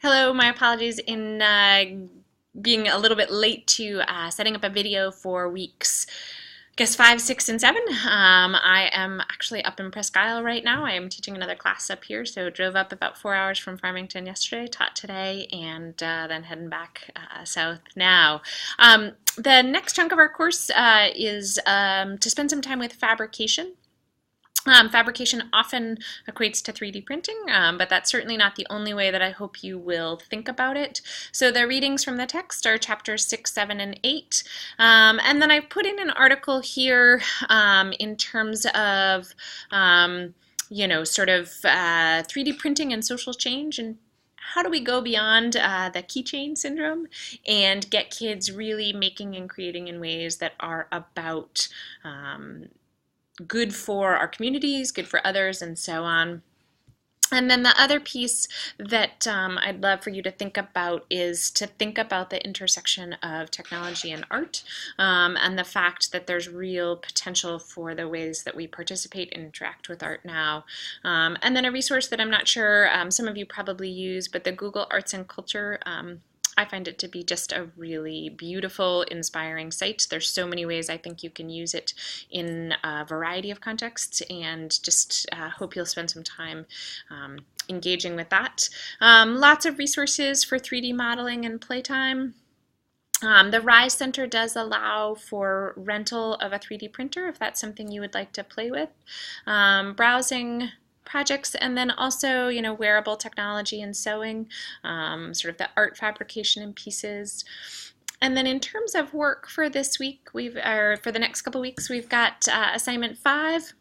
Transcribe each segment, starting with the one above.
Hello, my apologies in being a little bit late to setting up a video for weeks, I guess 5, 6, and 7. I am actually up in Presque Isle right now. I am teaching another class up here, so drove up about 4 hours from Farmington yesterday, taught today, and then heading back south now. The next chunk of our course is to spend some time with fabrication. Fabrication often equates to 3D printing, but that's certainly not the only way that I hope you will think about it. So the readings from the text are chapters 6, 7, and 8. And then I've put in an article here in terms of, sort of 3D printing and social change, and how do we go beyond the keychain syndrome and get kids really making and creating in ways that are about good for our communities, good for others, and so on. And then the other piece that I'd love for you to think about is to think about the intersection of technology and art, and the fact that there's real potential for the ways that we participate and interact with art now. And then a resource that I'm not sure some of you probably use, but the Google Arts and Culture, I find it to be just a really beautiful, inspiring site. There's so many ways I think you can use it in a variety of contexts, and just hope you'll spend some time engaging with that. Lots of resources for 3D modeling and playtime. The RISE Center does allow for rental of a 3D printer if that's something you would like to play with. Browsing projects, and then also, wearable technology and sewing, sort of the art fabrication and pieces. And then in terms of work for this week, for the next couple weeks, we've got assignment 5,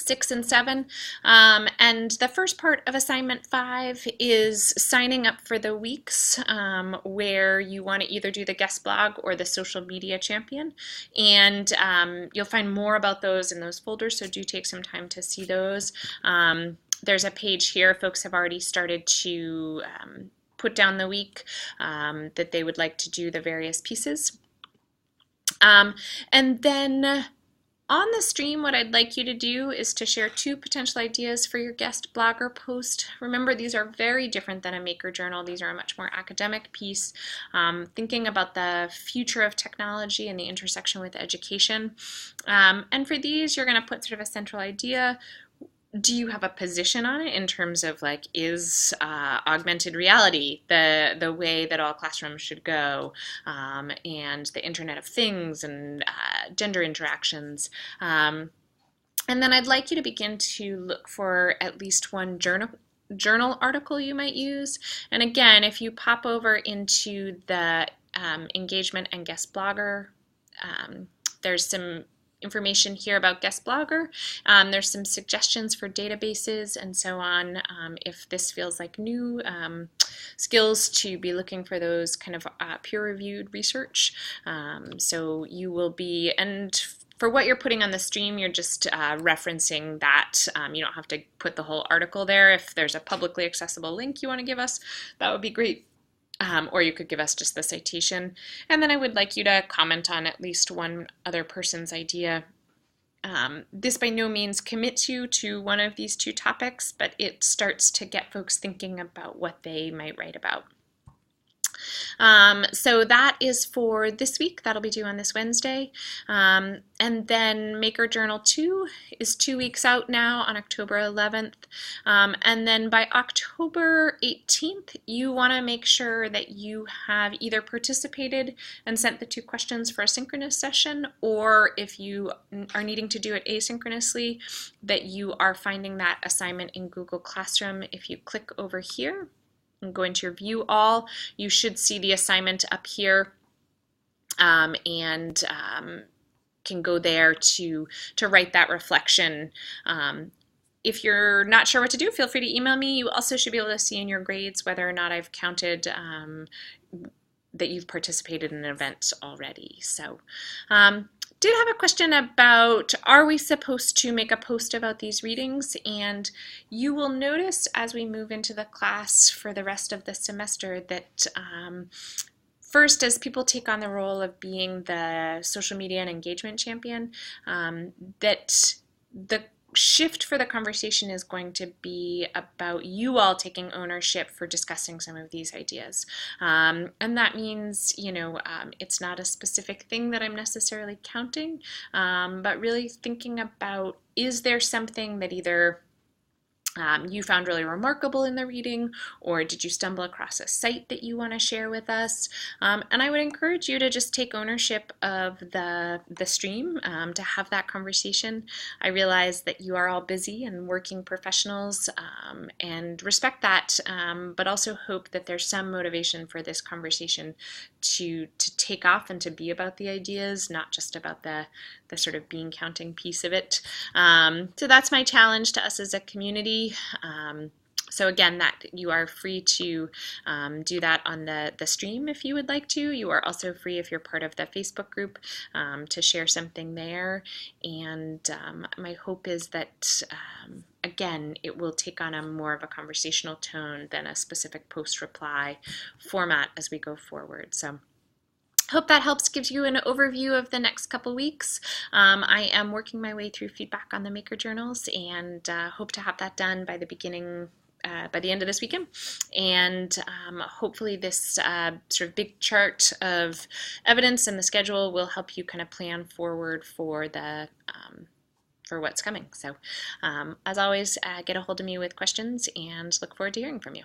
6, and 7. And the first part of assignment 5 is signing up for the weeks where you want to either do the guest blog or the social media champion. And you'll find more about those in those folders, so do take some time to see those. There's a page here. Folks have already started to put down the week that they would like to do the various pieces. And then on the stream, what I'd like you to do is to share 2 potential ideas for your guest blogger post. Remember, these are very different than a maker journal. These are a much more academic piece, thinking about the future of technology and the intersection with education. And for these, you're going to put sort of a central idea. Do you have a position on it in terms of, like, is augmented reality the way that all classrooms should go, and the Internet of Things and gender interactions? And then I'd like you to begin to look for at least one journal article you might use. And again, if you pop over into the engagement and guest blogger, there's some information here about guest blogger. There's some suggestions for databases and so on, if this feels like new skills, to be looking for those kind of peer-reviewed research. So you will be, and for what you're putting on the stream, you're just referencing that. You don't have to put the whole article there. If there's a publicly accessible link you want to give us, that would be great. Or you could give us just the citation. And then I would like you to comment on at least one other person's idea. This by no means commits you to one of these 2 topics, but it starts to get folks thinking about what they might write about. So that is for this week. That'll be due on this Wednesday. And then Maker Journal 2 is 2 weeks out now on October 11th. And then by October 18th, you want to make sure that you have either participated and sent the 2 questions for a synchronous session, or if you are needing to do it asynchronously, that you are finding that assignment in Google Classroom. If you click over here and go into your view all, you should see the assignment up here, and can go there to write that reflection. If you're not sure what to do, feel free to email me. You also should be able to see in your grades whether or not I've counted that you've participated in an event already. So did have a question about, are we supposed to make a post about these readings? And you will notice as we move into the class for the rest of the semester that first, as people take on the role of being the social media and engagement champion, that the shift for the conversation is going to be about you all taking ownership for discussing some of these ideas. And that means, it's not a specific thing that I'm necessarily counting, but really thinking about, is there something that either you found really remarkable in the reading, or did you stumble across a site that you want to share with us? And I would encourage you to just take ownership of the stream, to have that conversation. I realize that you are all busy and working professionals, and respect that, but also hope that there's some motivation for this conversation to take off and to be about the ideas, not just about the sort of bean counting piece of it. So that's my challenge to us as a community. So again, that you are free to do that on the stream if you would like to. You are also free, if you're part of the Facebook group, to share something there. And my hope is that, again, it will take on a more of a conversational tone than a specific post reply format as we go forward. So hope that helps, gives you an overview of the next couple weeks. I am working my way through feedback on the maker journals, and hope to have that done by the end of this weekend. And hopefully this sort of big chart of evidence and the schedule will help you kind of plan forward for for what's coming. So as always, get a hold of me with questions, and look forward to hearing from you.